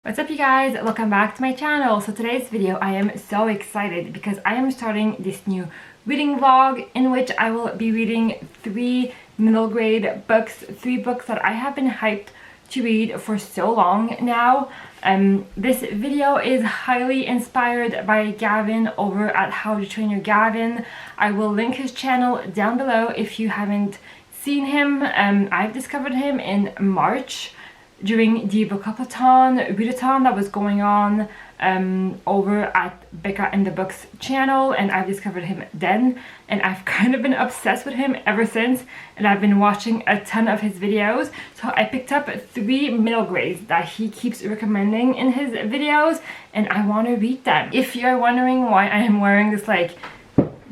What's up you guys, welcome back to my channel. So today's video I am so excited because I am starting this new reading vlog in which I will be reading 3 middle grade books, 3 books that I have been hyped to read for so long now. This video is highly inspired by Gavin over at To Train Your Gavin. I will link his channel down below if you haven't seen him. I've discovered him in March during the bookathon, readathon that was going on over at Becca and the Books channel, and I've discovered him then, and I've kind of been obsessed with him ever since, and I've been watching a ton of his videos. So I picked up 3 middle grades that he keeps recommending in his videos, and I want to read them. If you're wondering why I am wearing this like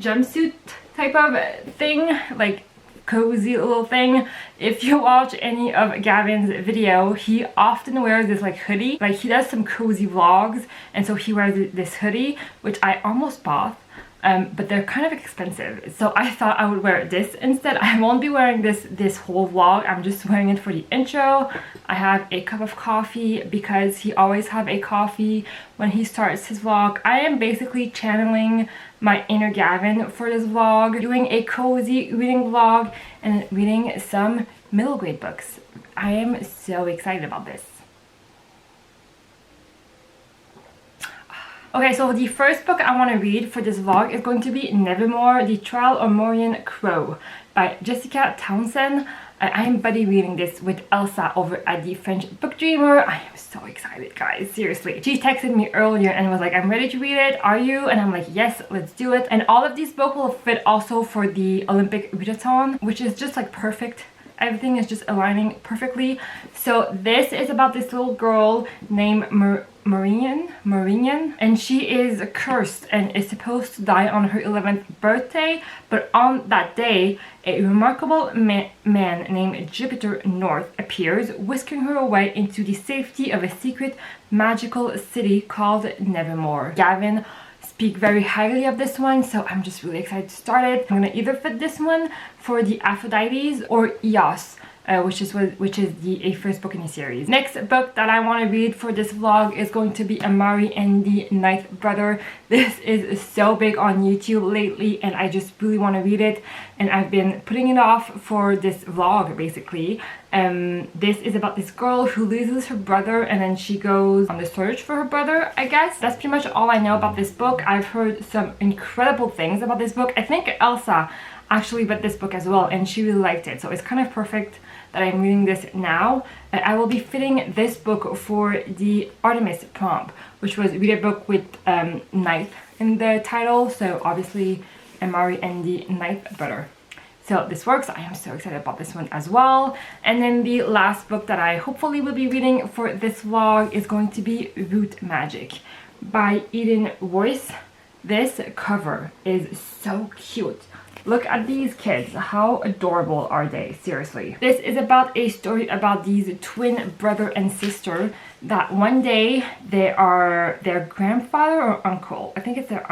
jumpsuit type of thing, like cozy little thing, if you watch any of Gavin's video, he often wears this like hoodie. Like he does some cozy vlogs, and so he wears this hoodie, which I almost bought, but they're kind of expensive, so I thought I would wear this instead. I won't be wearing this whole vlog, I'm just wearing it for the intro. I have a cup of coffee because he always have a coffee when he starts his vlog. I am basically channeling my inner Gavin for this vlog, doing a cozy reading vlog and reading some middle grade books. I am so excited about this. Okay, so the first book I want to read for this vlog is going to be Nevermoor, The Trial of Maureen Crow by Jessica Townsend. I am buddy reading this with Elsa over at the French Book Dreamer. I am so excited, guys, seriously. She texted me earlier and was like, I'm ready to read it, are you? And I'm like, yes, let's do it. And all of these books will fit also for the Olympic readathon, which is just like perfect. Everything is just aligning perfectly. So this is about this little girl named Marinian, and she is cursed and is supposed to die on her 11th birthday, but on that day a remarkable man named Jupiter North appears, whisking her away into the safety of a secret magical city called Nevermoor. Gavin speak very highly of this one, so I'm just really excited to start it. I'm gonna either fit this one for the Aphrodites or Eos, which is the first book in the series. Next book that I want to read for this vlog is going to be Amari and the Ninth Brother. This is so big on YouTube lately, and I just really want to read it, and I've been putting it off for this vlog basically. This is about this girl who loses her brother, and then she goes on the search for her brother, I guess. That's pretty much all I know about this book. I've heard some incredible things about this book. I think Elsa actually read this book as well, and she really liked it, so it's kind of perfect that I'm reading this now. I will be fitting this book for the Artemis prompt, which was read a book with Ninth in the title, so obviously Amari and the Ninth Brother. So this works. I am so excited about this one as well. And then the last book that I hopefully will be reading for this vlog is going to be Root Magic by Royce. This cover is so cute. Look at these kids, how adorable are they, seriously. This is about a story about these twin brother and sister that one day their grandfather or uncle, I think it's their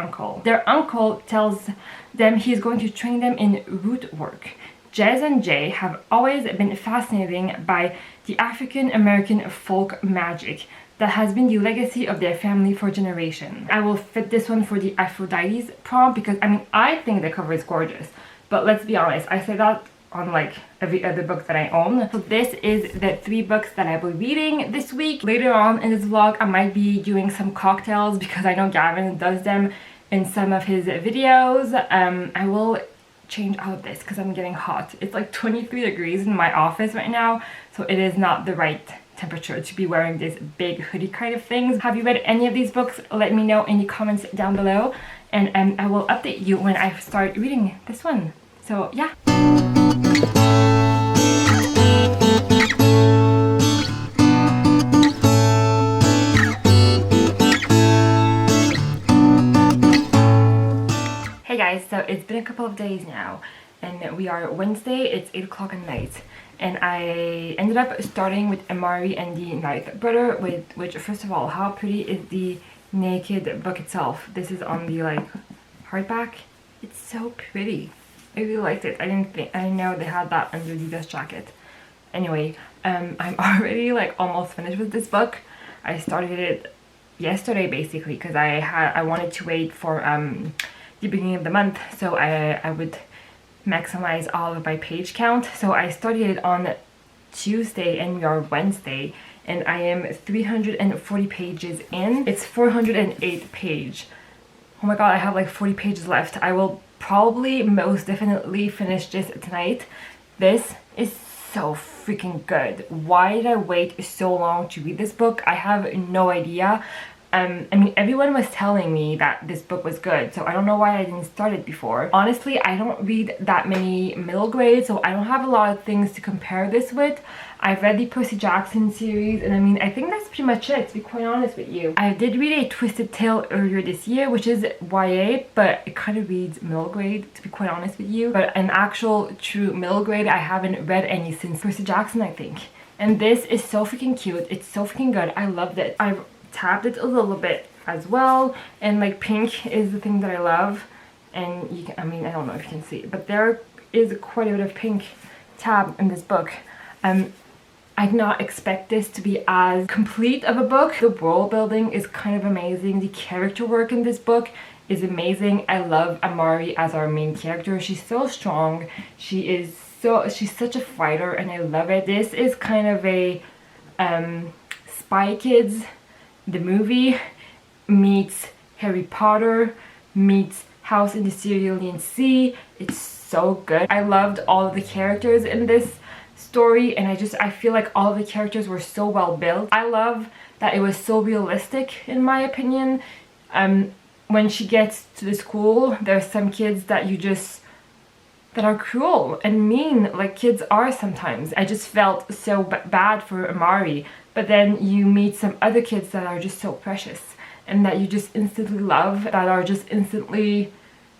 uncle tells them he's going to train them in root work. Jez and Jay have always been fascinated by the African American folk magic that has been the legacy of their family for generations. I will fit this one for the Aphrodites prompt because, I mean, I think the cover is gorgeous, but let's be honest, I say that on like every other book that I own. So this is the 3 books that I will be reading this week. Later on in this vlog, I might be doing some cocktails because I know Gavin does them in some of his videos. I will change out of this because I'm getting hot. It's like 23 degrees in my office right now, so it is not the right temperature to be wearing this big hoodie kind of things. Have you read any of these books? Let me know in the comments down below, and I will update you when I start reading this one. So yeah. Hey guys, so it's been a couple of days now, and we are Wednesday, it's 8 o'clock at night. And I ended up starting with Amari and the Ninth Brother, which first of all, how pretty is the naked book itself? This is on the like hardback. It's so pretty. I really liked it. I didn't know they had that under the vest jacket. Anyway, I'm already like almost finished with this book. I started it yesterday basically because I wanted to wait for the beginning of the month so I would maximize all of my page count. So I started it on Tuesday and we are Wednesday, and I am 340 pages in. It's 408 page. Oh my god, I have like 40 pages left. I will probably most definitely finish this tonight. This is so freaking good. Why did I wait so long to read this book? I have no idea. I mean, everyone was telling me that this book was good, so I don't know why I didn't start it before. Honestly, I don't read that many middle grades, so I don't have a lot of things to compare this with. I've read the Percy Jackson series, and I mean, I think that's pretty much it, to be quite honest with you. I did read A Twisted Tale earlier this year, which is YA, but it kind of reads middle grade, to be quite honest with you. But an actual true middle grade, I haven't read any since Percy Jackson, I think. And this is so freaking cute. It's so freaking good. I loved it. I've tabbed it a little bit as well, and like pink is the thing that I love, and you can, I mean, I don't know if you can see, but there is quite a bit of pink tab in this book. I did not expect this to be as complete of a book. The world building is kind of amazing. The character work in this book is amazing. I love Amari as our main character. She's so strong. She's such a fighter, and I love it. This is kind of a Spy Kids, the movie, meets Harry Potter, meets House in the Cerulean Sea. It's so good. I loved all of the characters in this story, and I feel like all of the characters were so well built. I love that it was so realistic, in my opinion. When she gets to the school, there's some kids that that are cruel and mean, like kids are sometimes. I just felt so bad for Amari. But then you meet some other kids that are just so precious and that you just instantly love, that are just instantly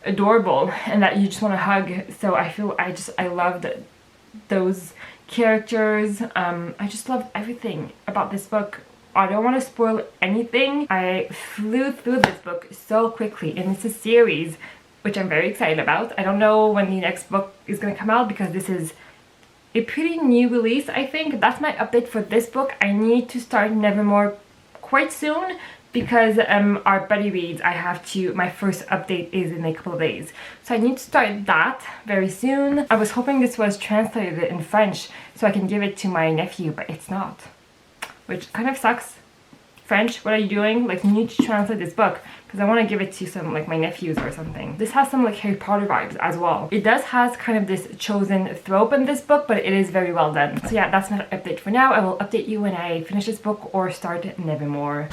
adorable and that you just want to hug. So I loved those characters. I just loved everything about this book. I don't want to spoil anything. I flew through this book so quickly, and it's a series, which I'm very excited about. I don't know when the next book is going to come out because this is a pretty new release, I think. That's my update for this book. I need to start Nevermoor quite soon because our buddy reads, my first update is in a couple of days. So I need to start that very soon. I was hoping this was translated in French so I can give it to my nephew, but it's not, which kind of sucks. French, what are you doing? Like, you need to translate this book because I want to give it to some, like, my nephews or something. This has some, like, Harry Potter vibes as well. It does has kind of this chosen trope in this book, but it is very well done. So yeah, that's my update for now. I will update you when I finish this book or start Nevermoor.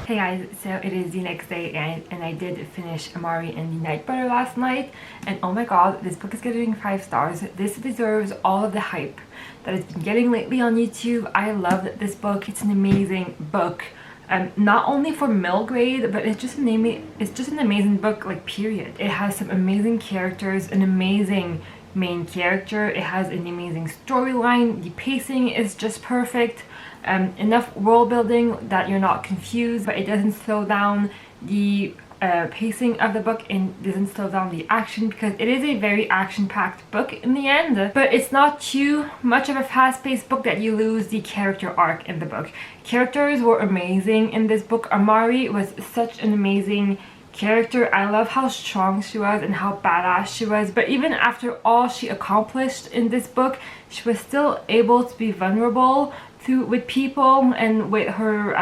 Hey guys, so it is the next day and I did finish Amari and the Night Brother last night, and oh my god, this book is getting 5 stars. This deserves all of the hype that it's been getting lately on YouTube. I love this book. It's an amazing book. Not only for middle grade, but it's just an amazing book, like, period. It has some amazing characters, an amazing main character. It has an amazing storyline. The pacing is just perfect. Enough world building that you're not confused, but it doesn't slow down the pacing of the book and doesn't slow down the action, because it is a very action-packed book in the end, but it's not too much of a fast-paced book that you lose the character arc in the book. Characters were amazing in this book. Amari was such an amazing character. I love how strong she was and how badass she was, but even after all she accomplished in this book, she was still able to be vulnerable with people and with her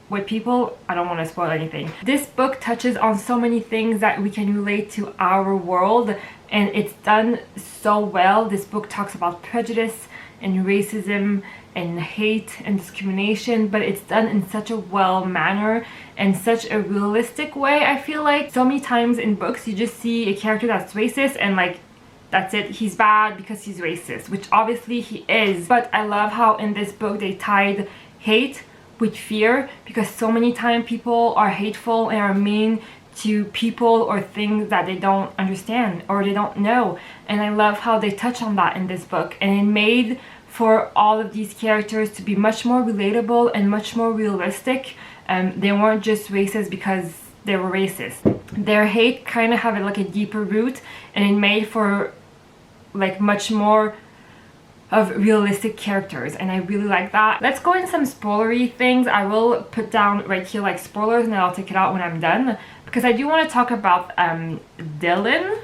with people. I don't want to spoil anything. This book touches on so many things that we can relate to our world, and it's done so well. This book talks about prejudice and racism and hate and discrimination, but it's done in such a well manner and such a realistic way. I feel like so many times in books you just see a character that's racist and, like, that's it, he's bad because he's racist, which obviously he is. But I love how in this book they tied hate with fear, because so many times people are hateful and are mean to people or things that they don't understand or they don't know. And I love how they touch on that in this book, and it made for all of these characters to be much more relatable and much more realistic. They weren't just racist because they were racist. Their hate kind of have like a deeper root, and it made for like much more of realistic characters, and I really like that. Let's go in some spoilery things. I will put down right here like spoilers, and then I'll take it out when I'm done, because I do want to talk about Dylan,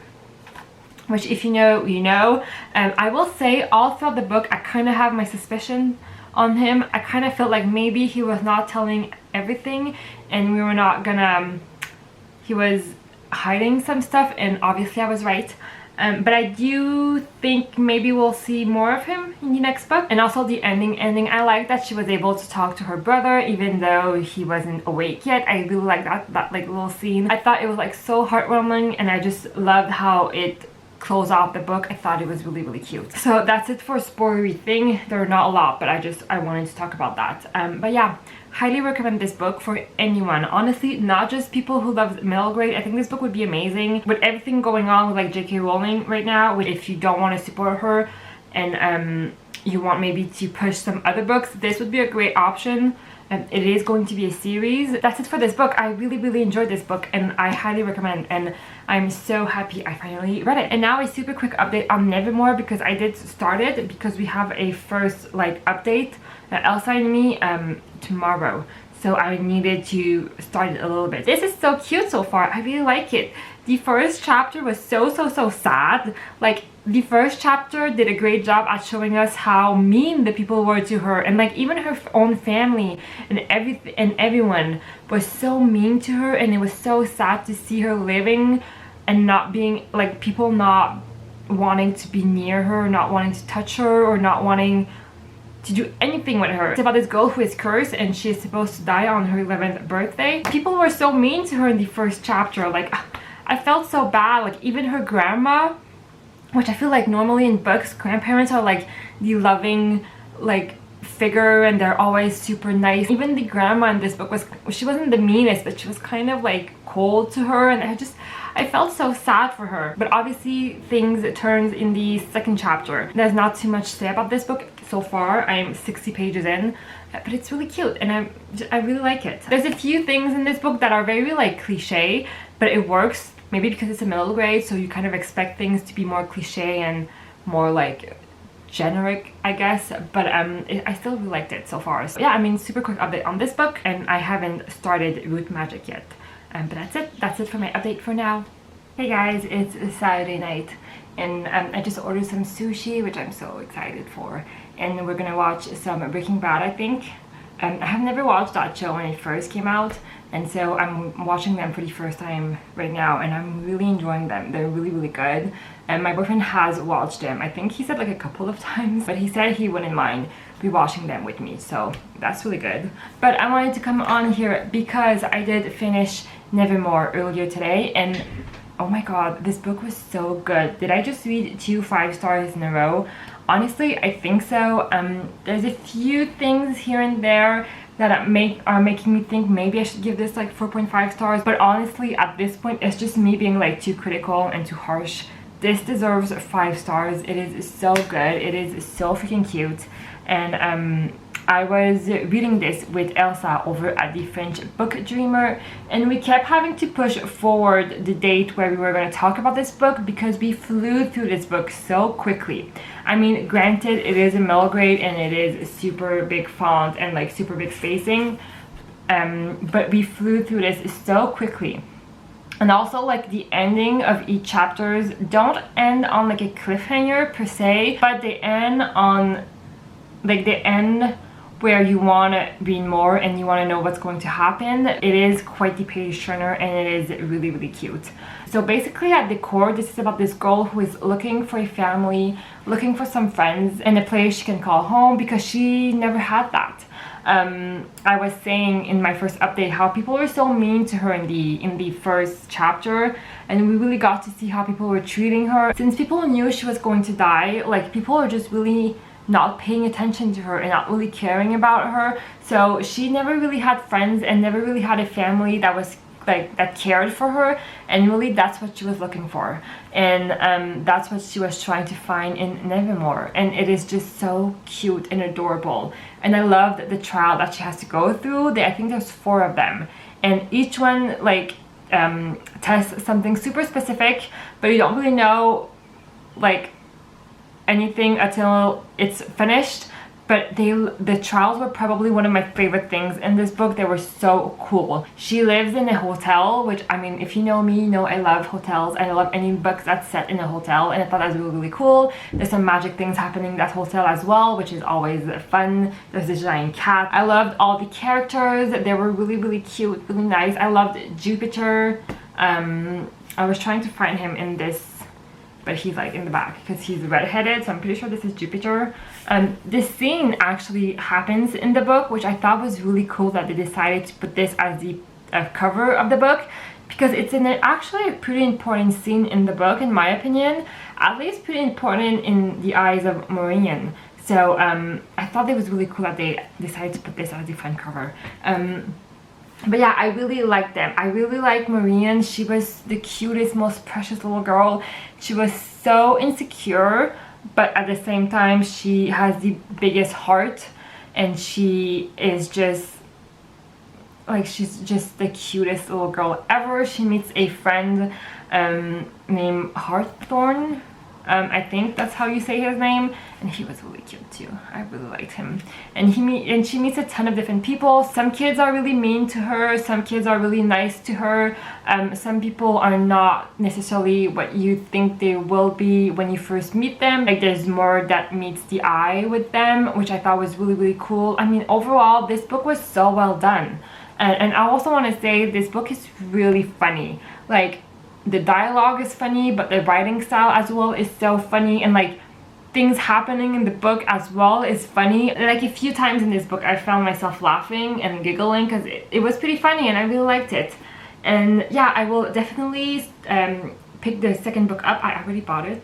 which if you know, you know. I will say all throughout the book I kind of have my suspicion on him. I kind of felt like maybe he was not telling everything, and we were not gonna, he was hiding some stuff, and obviously I was right. But I do think maybe we'll see more of him in the next book. And also the ending. I like that she was able to talk to her brother even though he wasn't awake yet. I really like that like little scene. I thought it was like so heartwarming, and I just loved how it closed off the book. I thought it was really, really cute. So that's it for spoilery thing. There are not a lot, but I wanted to talk about that. But yeah, highly recommend this book for anyone. Honestly, not just people who love middle grade. I think this book would be amazing with everything going on with like J.K. Rowling right now. If you don't want to support her and you want maybe to push some other books, this would be a great option. It is going to be a series. That's it for this book. I really, really enjoyed this book, and I highly recommend, and I'm so happy I finally read it. And now a super quick update on Nevermoor, because I did start it because we have a first like update, Elsa and me, tomorrow. So I needed to start it a little bit. This is so cute so far. I really like it. The first chapter was so sad. Like, the first chapter did a great job at showing us how mean the people were to her, and like even her own family and everyone was so mean to her, and it was so sad to see her living and not being like, people not wanting to be near her, not wanting to touch her, or not wanting to do anything with her. It's about this girl who is cursed, and she is supposed to die on her 11th birthday. People were so mean to her in the first chapter. Like, I felt so bad. Like, even her grandma, which I feel like normally in books, grandparents are like the loving like figure, and they're always super nice. Even the grandma in this book she wasn't the meanest, but she was kind of like cold to her, and I felt so sad for her. But obviously things turns in the second chapter. There's not too much to say about this book so far. I'm 60 pages in, but it's really cute, and I really like it. There's a few things in this book that are very like cliche, but it works. Maybe because it's a middle grade, so you kind of expect things to be more cliche and more like generic, I guess. But I still really liked it so far. So yeah, I mean, super quick update on this book, and I haven't started Root Magic yet. But that's it for my update for now. Hey guys, it's Saturday night, and I just ordered some sushi, which I'm so excited for. And we're gonna watch some Breaking Bad, I think. I have never watched that show when it first came out, and so I'm watching them for the first time right now, and I'm really enjoying them. They're really, really good. And my boyfriend has watched them. I think he said like a couple of times, but he said he wouldn't mind rewatching them with me, so that's really good. But I wanted to come on here because I did finish Nevermoor earlier today, and oh my god, this book was so good. Did I just read 2 5-stars in a row? Honestly, I think so. There's a few things here and there that are making me think maybe I should give this like 4.5 stars. But honestly, at this point, it's just me being like too critical and too harsh. This deserves 5 stars. It is so good. It is so freaking cute. And I was reading this with Elsa over at the French Book Dreamer, and we kept having to push forward the date where we were going to talk about this book because we flew through this book so quickly. I mean, granted, it is a middle grade and it is super big font and like super big spacing, but we flew through this so quickly. And also, like, the ending of each chapters don't end on like a cliffhanger per se, but they end on like the end where you want to read more and you want to know what's going to happen. It is quite the page turner, and it is really, really cute. So basically at the core, this is about this girl who is looking for a family, looking for some friends and a place she can call home, because she never had that. I was saying in my first update how people were so mean to her in the first chapter, and we really got to see how people were treating her. Since people knew she was going to die, like, people are just really not paying attention to her and not really caring about her. So she never really had friends and never really had a family that was like that cared for her, and really that's what she was looking for, and that's what she was trying to find in Nevermoor. And it is just so cute and adorable, and I loved the trial that she has to go through. I think there's 4 of them, and each one, like, test something super specific, but you don't really know like anything until it's finished. But the trials were probably one of my favorite things in this book. They were so cool. She lives in a hotel, which, I mean, if you know me, you know I love hotels. I love any books that's set in a hotel, and I thought that was really, really cool. There's some magic things happening in that hotel as well, which is always fun. There's this giant cat. I loved all the characters. They were really, really cute, really nice. I loved Jupiter. I was trying to find him in this, but he's like in the back because he's redheaded, so I'm pretty sure this is Jupiter. This scene actually happens in the book, which I thought was really cool that they decided to put this as the cover of the book, because it's actually a pretty important scene in the book, in my opinion, at least pretty important in the eyes of Marian. So I thought it was really cool that they decided to put this as the front cover. But yeah, I really liked them. I really liked Marian. She was the cutest, most precious little girl. She was so insecure, but at the same time, she has the biggest heart, and she is just like, she's just the cutest little girl ever. She meets a friend named Hawthorne. I think that's how you say his name, and he was really cute too. I really liked him. And she meets a ton of different people. Some kids are really mean to her, some kids are really nice to her. Some people are not necessarily what you think they will be when you first meet them. Like, there's more that meets the eye with them, which I thought was really, really cool. I mean, overall, this book was so well done. And I also want to say this book is really funny. Like, the dialogue is funny, but the writing style as well is so funny, and like things happening in the book as well is funny. Like, a few times in this book I found myself laughing and giggling because it was pretty funny, and I really liked it. And yeah, I will definitely pick the second book up. I already bought it.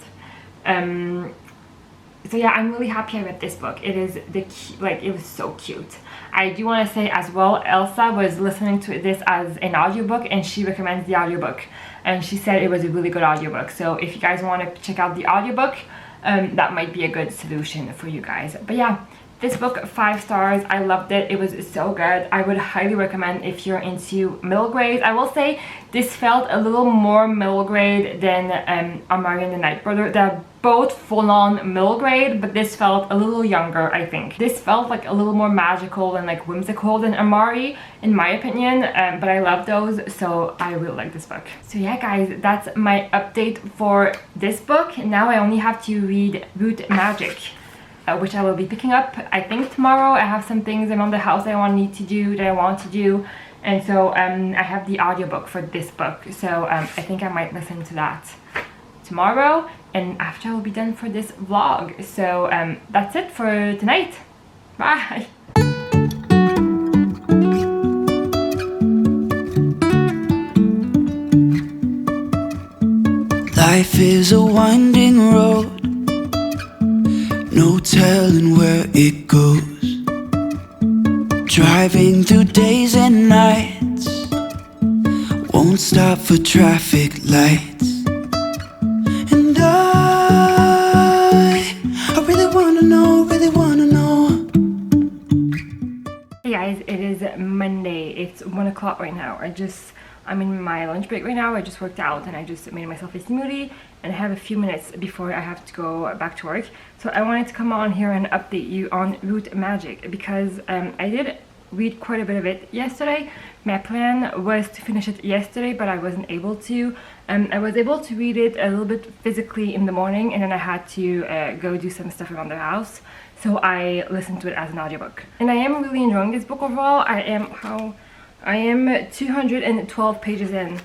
So yeah, I'm really happy I read this book. It is it was so cute. I do want to say as well, Elsa was listening to this as an audiobook, and she recommends the audiobook, and she said it was a really good audiobook. So if you guys want to check out the audiobook, that might be a good solution for you guys. But yeah, this book, 5 stars. I loved it. It was so good. I would highly recommend if you're into middle grade. I will say this felt a little more middle grade than Amari and the Night Brother. They're both full-on middle grade, but this felt a little younger, I think. This felt like a little more magical and like whimsical than Amari, in my opinion, but I love those, so I really like this book. So yeah, guys, that's my update for this book. Now I only have to read Root Magic, which I will be picking up, I think, tomorrow. I have some things around the house that I want to do, and so I have the audiobook for this book, so I think I might listen to that tomorrow, and after I will be done for this vlog. So that's it for tonight. Bye. Life is a winding road, no telling where it goes. Driving through days and nights, won't stop for traffic lights. And I really wanna know. Hey guys, it is Monday. It's 1 o'clock right now. I'm in my lunch break right now. I just worked out and I just made myself a smoothie, and I have a few minutes before I have to go back to work. So I wanted to come on here and update you on Root Magic, because I did read quite a bit of it yesterday. My plan was to finish it yesterday, but I wasn't able to. I was able to read it a little bit physically in the morning, and then I had to go do some stuff around the house. So I listened to it as an audiobook. And I am really enjoying this book overall. I am 212 pages in,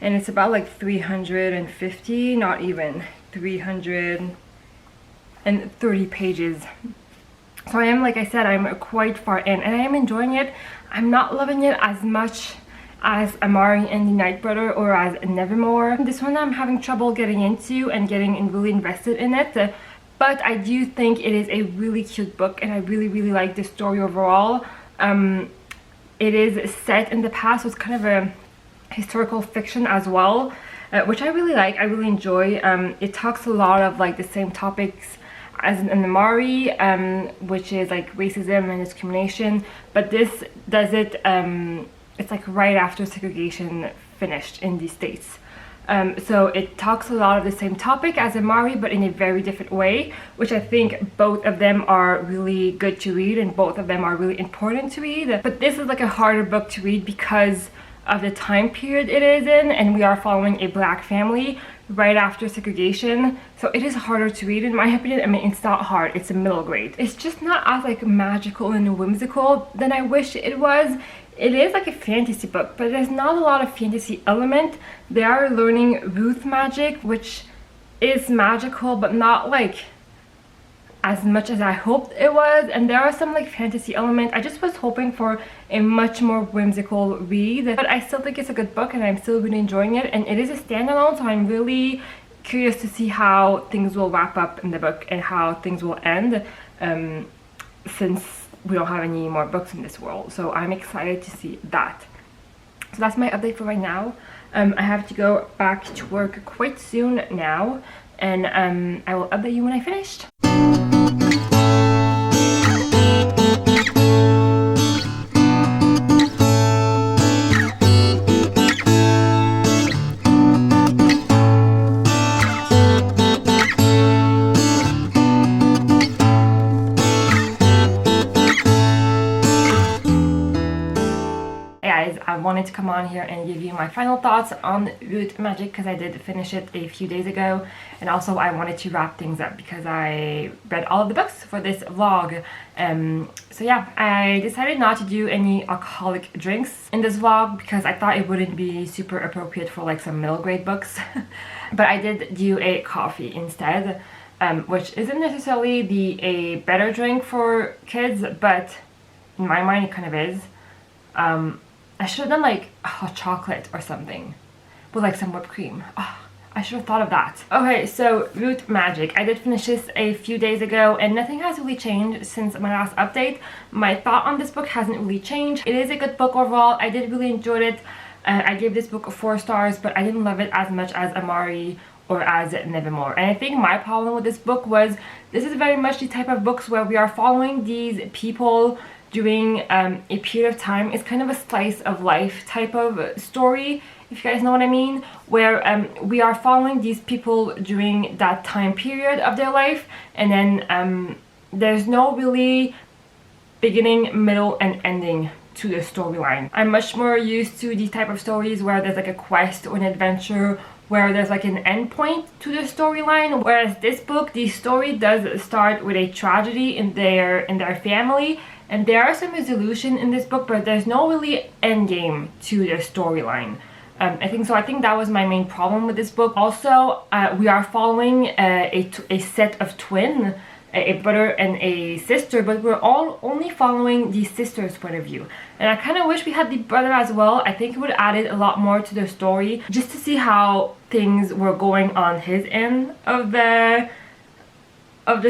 and it's about like 350, not even 330 pages. So I am, like I said, I'm quite far in, and I am enjoying it. I'm not loving it as much as Amari and the Night Brother or as Nevermoor. This one I'm having trouble getting into and getting really invested in it. But I do think it is a really cute book, and I really, really like the story overall. It is set in the past, so it's kind of a historical fiction as well, which I really like. I really enjoy. It talks a lot of like the same topics as in Amari, which is like racism and discrimination, but this does it, it's like right after segregation finished in the States. So it talks a lot of the same topic as Amari, but in a very different way, which I think both of them are really good to read and both of them are really important to read. But this is like a harder book to read because of the time period it is in, and we are following a black family right after segregation, so it is harder to read in my opinion. I mean, it's not hard, it's a middle grade. It's just not as like magical and whimsical than I wish it was. It is like a fantasy book, but there's not a lot of fantasy element. They are learning root magic, which is magical, but not like as much as I hoped it was. And there are some like fantasy element. I just was hoping for a much more whimsical read, but I still think it's a good book and I'm still really enjoying it. And it is a standalone, so I'm really curious to see how things will wrap up in the book and how things will end, since we don't have any more books in this world. So I'm excited to see that. So that's my update for right now. I have to go back to work quite soon now, and I will update you when I finished. I wanted to come on here and give you my final thoughts on Root Magic because I did finish it a few days ago, and also I wanted to wrap things up because I read all of the books for this vlog. So yeah, I decided not to do any alcoholic drinks in this vlog because I thought it wouldn't be super appropriate for like some middle grade books. But I did do a coffee instead, which isn't necessarily a better drink for kids, but in my mind it kind of is. I should have done like hot chocolate or something with like some whipped cream. Oh, I should have thought of that. Okay, so Root Magic. I did finish this a few days ago and nothing has really changed since my last update. My thought on this book hasn't really changed. It is a good book overall. I did really enjoy it. I gave this book 4 stars, but I didn't love it as much as Amari or as Nevermoor. And I think my problem with this book was this is very much the type of books where we are following these people during a period of time. It's kind of a slice of life type of story, if you guys know what I mean, where we are following these people during that time period of their life, and then there's no really beginning, middle, and ending to the storyline. I'm much more used to these type of stories where there's like a quest or an adventure where there's like an end point to the storyline, whereas this book, the story does start with a tragedy in their family, and there are some resolution in this book, but there's no really end game to the storyline. I think that was my main problem with this book. Also, we are following a set of twins, a brother and a sister, but we're all only following the sister's point of view. And I kind of wish we had the brother as well. I think it would have added a lot more to the story, just to see how things were going on his end of the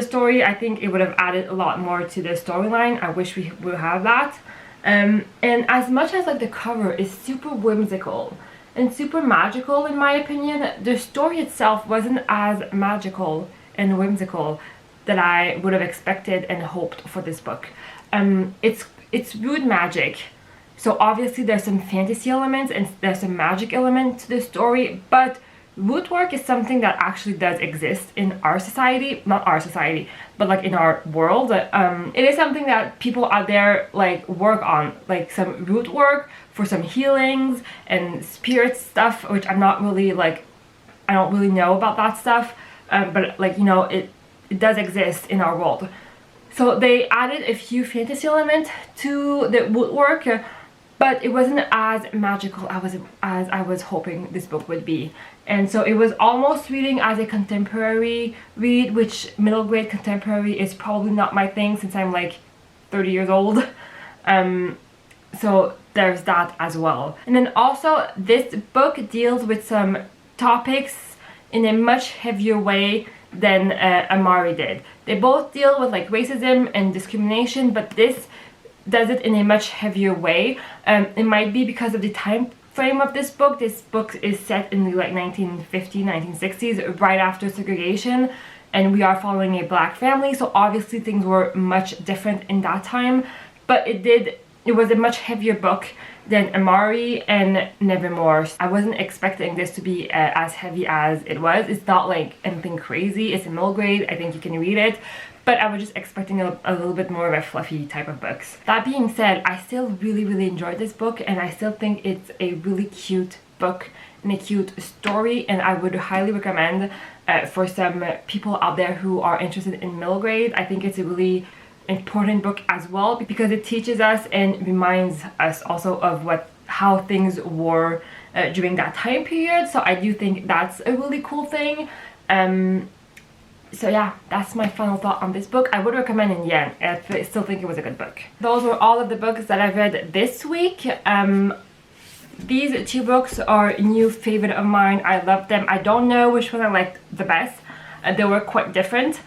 story. I think it would have added a lot more to the storyline. I wish we would have that. And as much as like the cover is super whimsical and super magical in my opinion, the story itself wasn't as magical and whimsical that I would have expected and hoped for this book. It's Root Magic, so obviously there's some fantasy elements and there's some magic element to the story, but root work is something that actually does exist in our society, not our society, but like in our world. It is something that people out there like work on, like some root work for some healings and spirit stuff, which I'm not really like, I don't really know about that stuff, but like, you know, it does exist in our world. So they added a few fantasy elements to the woodwork, but it wasn't as magical as I was hoping this book would be. And so it was almost reading as a contemporary read, which middle grade contemporary is probably not my thing since I'm like 30 years old. So there's that as well. And then also this book deals with some topics in a much heavier way than Amari did. They both deal with like racism and discrimination, but this does it in a much heavier way. It might be because of the time frame of this book. This book is set in the like 1950s, 1960s, right after segregation, and we are following a black family, so obviously things were much different in that time, but it did it was a much heavier book than Amari and Nevermoor. I wasn't expecting this to be as heavy as it was. It's not like anything crazy. It's a middle grade. I think you can read it. But I was just expecting a little bit more of a fluffy type of books. That being said, I still really enjoyed this book, and I still think it's a really cute book and a cute story, and I would highly recommend for some people out there who are interested in middle grade. I think it's a really important book as well, because it teaches us and reminds us also of how things were during that time period. So I do think that's a really cool thing. So yeah, that's my final thought on this book. I would recommend it again. I still think it was a good book. Those were all of the books that I've read this week. These two books are a new favorite of mine. I love them. I don't know which one I liked the best. They were quite different.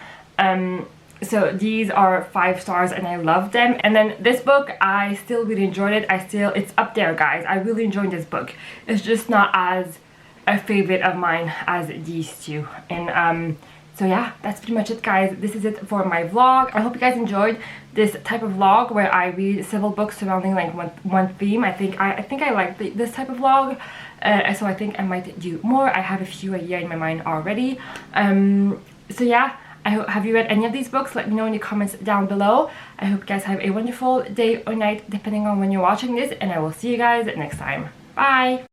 So these are 5 stars and I love them. And then this book, I still really enjoyed it. It's up there, guys. I really enjoyed this book. It's just not as a favorite of mine as these two. And so yeah, that's pretty much it, guys. This is it for my vlog. I hope you guys enjoyed this type of vlog where I read several books surrounding like one theme. I think I like this type of vlog, so I think I might do more. I have a few idea in my mind already. So yeah, have you read any of these books? Let me know in the comments down below. I hope you guys have a wonderful day or night depending on when you're watching this, and I will see you guys next time. Bye!